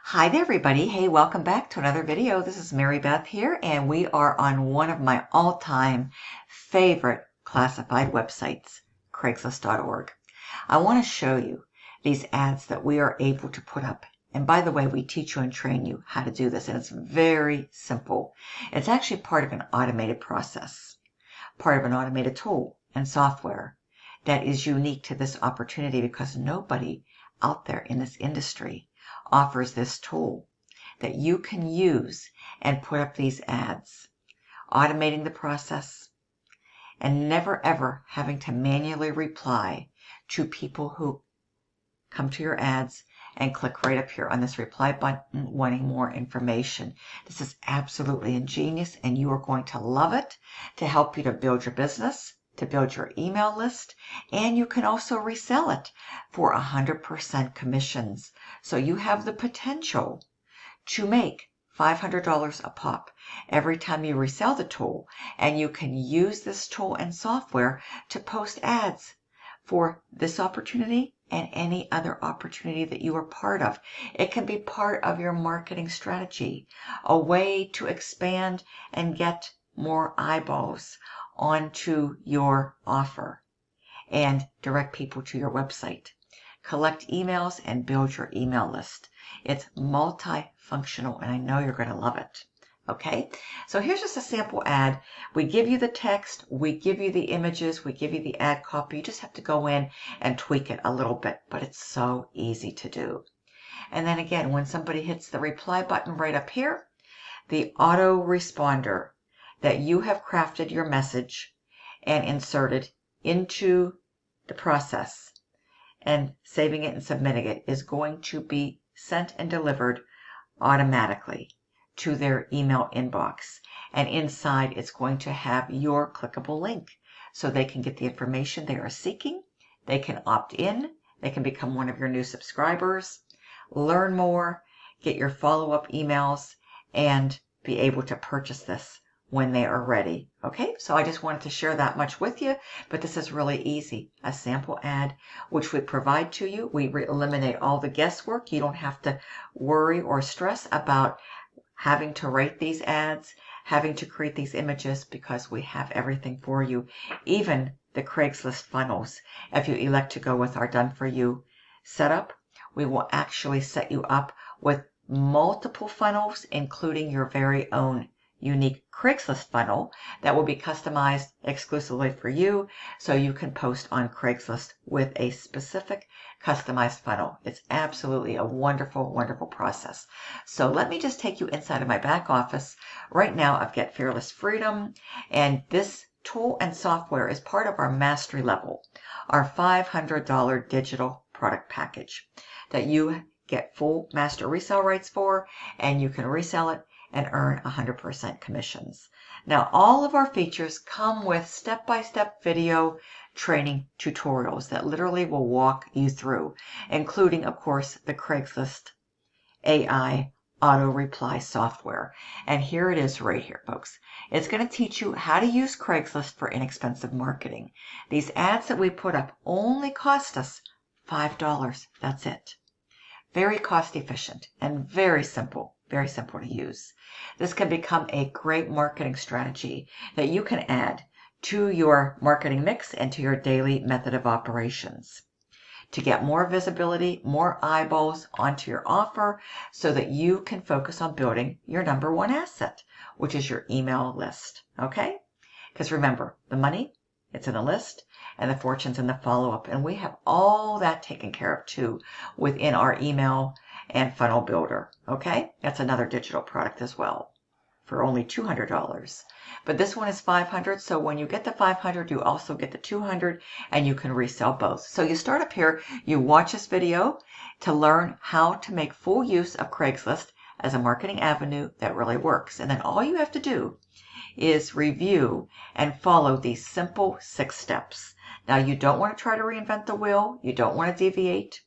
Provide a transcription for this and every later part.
Hi there, everybody. Hey, welcome back to another video. This is Marybeth here, and we are on one of my all-time favorite classified websites, Craigslist.org. I want to show you these ads that we are able to put up. And by the way, we teach you and train you how to do this, and it's very simple. It's actually part of an automated process, part of an automated tool and software that is unique to this opportunity because nobody out there in this industry offers this tool that you can use and put up these ads, automating the process and never ever having to manually reply to people who come to your ads and click right up here on this reply button wanting more information. This is absolutely ingenious and you are going to love it to help you to build your business, to build your email list, and you can also resell it for 100% commissions. So you have the potential to make $500 a pop every time you resell the tool, and you can use this tool and software to post ads for this opportunity and any other opportunity that you are part of. It can be part of your marketing strategy, a way to expand and get more eyeballs onto your offer and direct people to your website. Collect emails and build your email list. It's multifunctional and I know you're going to love it. Okay, so here's just a sample ad. We give you the text, we give you the images, we give you the ad copy. You just have to go in and tweak it a little bit, but it's so easy to do. And then again, when somebody hits the reply button right up here, the autoresponder that you have crafted your message and inserted into the process and saving it and submitting it is going to be sent and delivered automatically to their email inbox. And inside it's going to have your clickable link so they can get the information they are seeking. They can opt in. They can become one of your new subscribers, learn more, get your follow-up emails, and be able to purchase this when they are ready. Okay, so I just wanted to share that much with you, but this is really easy. A sample ad, which we provide to you. We eliminate all the guesswork. You don't have to worry or stress about having to rate these ads, having to create these images, because we have everything for you. Even the Craigslist funnels, if you elect to go with our done-for-you setup, we will actually set you up with multiple funnels, including your very own unique Craigslist funnel that will be customized exclusively for you so you can post on Craigslist with a specific customized funnel. It's absolutely a wonderful, wonderful process. So let me just take you inside of my back office. Right now I've got Fearless Freedom, and this tool and software is part of our mastery level, our $500 digital product package that you get full master resale rights for, and you can resell it and earn 100% commissions. Now, all of our features come with step-by-step video training tutorials that literally will walk you through, including, of course, the Craigslist AI auto reply software. And here it is right here, folks. It's going to teach you how to use Craigslist for inexpensive marketing. These ads that we put up only cost us $5. That's it. Very cost efficient and very simple to use. This can become a great marketing strategy that you can add to your marketing mix and to your daily method of operations to get more visibility, more eyeballs onto your offer so that you can focus on building your number one asset, which is your email list. Okay? Because remember, the money, it's in the list, and the fortune's in the follow-up. And we have all that taken care of too within our email and funnel builder. Okay? That's another digital product as well for only $200. But this one is $500. So when you get the $500, you also get the $200 and you can resell both. So you start up here, you watch this video to learn how to make full use of Craigslist as a marketing avenue that really works. And then all you have to do is review and follow these simple 6 steps. Now, you don't want to try to reinvent the wheel. You don't want to deviate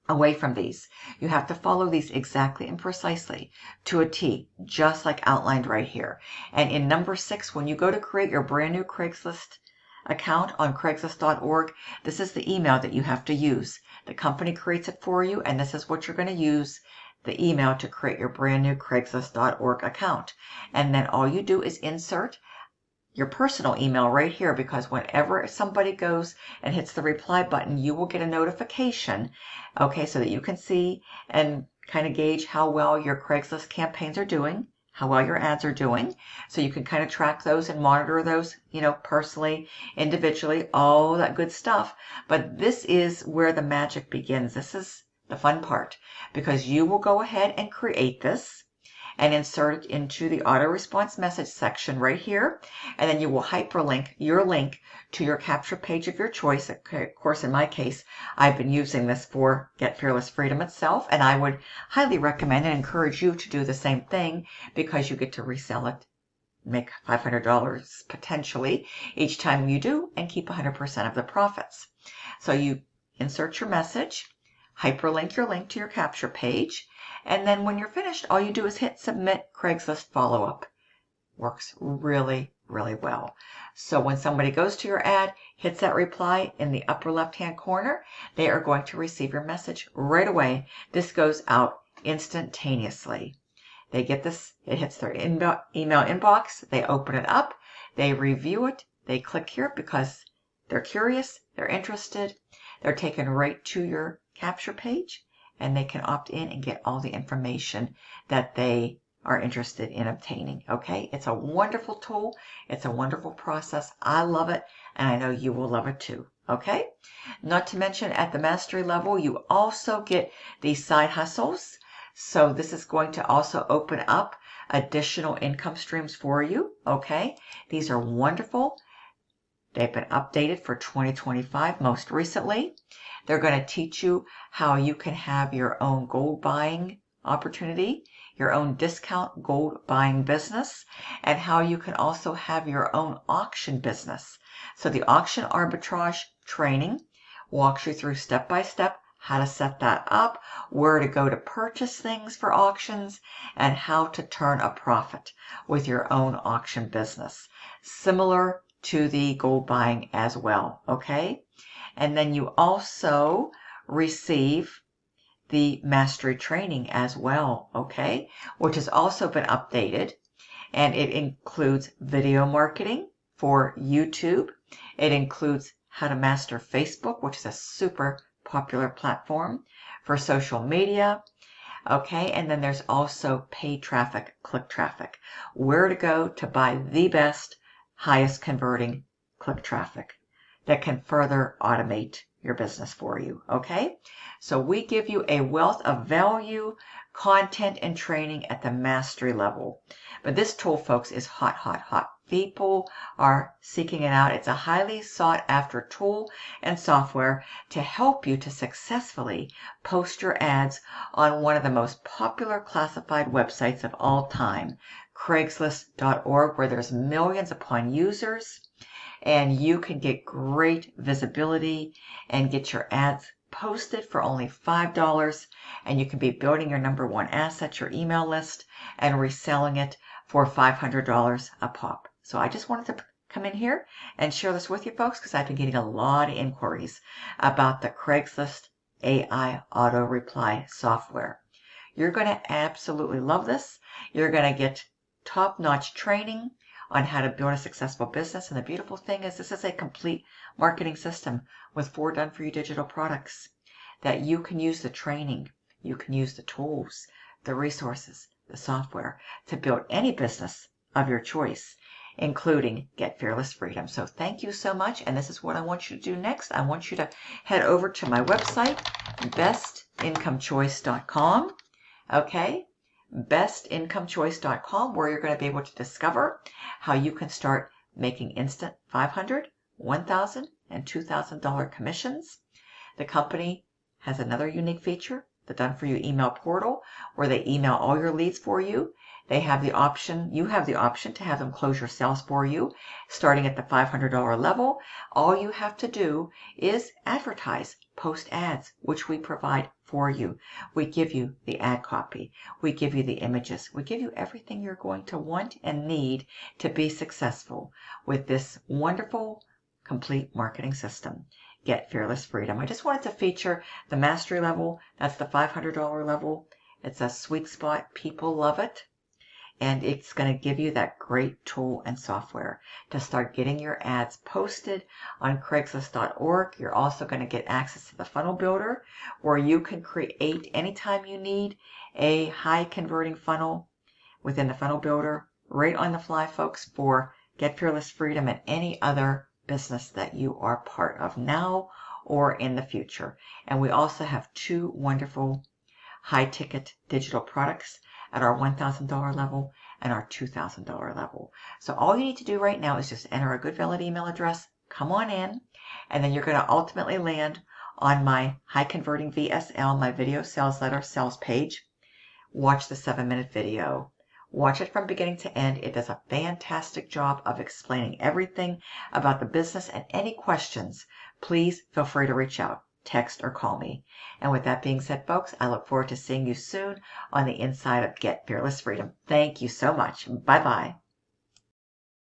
away from these. You have to follow these exactly and precisely to a T, just like outlined right here. And in number 6, when you go to create your brand new Craigslist account on Craigslist.org, this is the email that you have to use. The company creates it for you, and this is what you're going to use the email to create your brand new Craigslist.org account. And then all you do is insert your personal email right here, because whenever somebody goes and hits the reply button, you will get a notification, okay, so that you can see and kind of gauge how well your Craigslist campaigns are doing, how well your ads are doing. So you can kind of track those and monitor those, personally, individually, all that good stuff. But this is where the magic begins. This is the fun part, because you will go ahead and create this and insert it into the auto response message section right here. And then you will hyperlink your link to your capture page of your choice. Of course, in my case, I've been using this for Get Fearless Freedom itself, and I would highly recommend and encourage you to do the same thing, because you get to resell it, make $500 potentially each time you do, and keep 100% of the profits. So you insert your message, hyperlink your link to your capture page, and then when you're finished, all you do is hit Submit Craigslist Follow-up. Works really, really well. So when somebody goes to your ad, hits that reply in the upper left-hand corner, they are going to receive your message right away. This goes out instantaneously. They get this, it hits their email inbox, they open it up, they review it, they click here because they're curious, they're interested, they're taken right to your capture page, and they can opt in and get all the information that they are interested in obtaining. Okay, it's a wonderful tool. It's a wonderful process. I love it, and I know you will love it too. Okay, not to mention at the mastery level, you also get these side hustles. So this is going to also open up additional income streams for you. Okay, these are wonderful. They've been updated for 2025 most recently. They're going to teach you how you can have your own gold buying opportunity, your own discount gold buying business, and how you can also have your own auction business. So the auction arbitrage training walks you through step by step how to set that up, where to go to purchase things for auctions, and how to turn a profit with your own auction business. Similar to the gold buying as well, okay? And then you also receive the mastery training as well, okay? Which has also been updated, and it includes video marketing for YouTube. It includes how to master Facebook, which is a super popular platform for social media. Okay, and then there's also paid traffic, click traffic, where to go to buy the best, highest converting click traffic that can further automate your business for you. Okay, so we give you a wealth of value, content, and training at the mastery level. But this tool, folks, is hot, hot, hot. People are seeking it out. It's a highly sought after tool and software to help you to successfully post your ads on one of the most popular classified websites of all time, Craigslist.org, where there's millions upon users, and you can get great visibility and get your ads posted for only $5, and you can be building your number one asset, your email list, and reselling it for $500 a pop. So I just wanted to come in here and share this with you folks, because I've been getting a lot of inquiries about the Craigslist AI auto reply software. You're going to absolutely love this. You're going to get top-notch training on how to build a successful business. And the beautiful thing is this is a complete marketing system with 4 done-for-you digital products that you can use the training, you can use the tools, the resources, the software to build any business of your choice, including Get Fearless Freedom. So thank you so much. And this is what I want you to do next. I want you to head over to my website, bestincomechoice.com. Okay, bestincomechoice.com, where you're going to be able to discover how you can start making instant $500, $1,000, and $2,000 commissions. The company has another unique feature, the Done For You email portal, where they email all your leads for you. They have the option, you have the option to have them close your sales for you, starting at the $500 level. All you have to do is advertise, post ads, which we provide for you. We give you the ad copy. We give you the images. We give you everything you're going to want and need to be successful with this wonderful, complete marketing system. Get Fearless Freedom. I just wanted to feature the mastery level. That's the $500 level. It's a sweet spot. People love it. And it's going to give you that great tool and software to start getting your ads posted on Craigslist.org. You're also going to get access to the funnel builder where you can create anytime you need a high converting funnel within the funnel builder, right on the fly, folks, for Get Fearless Freedom and any other business that you are part of now or in the future. And we also have 2 wonderful high ticket digital products at our $1,000 level and our $2,000 level. So all you need to do right now is just enter a good valid email address, come on in, and then you're going to ultimately land on my high converting VSL, my video sales letter sales page. Watch the 7-minute video. Watch it from beginning to end. It does a fantastic job of explaining everything about the business, and any questions, please feel free to reach out, text, or call me. And with that being said, folks, I look forward to seeing you soon on the inside of Get Fearless Freedom. Thank you so much. Bye-bye.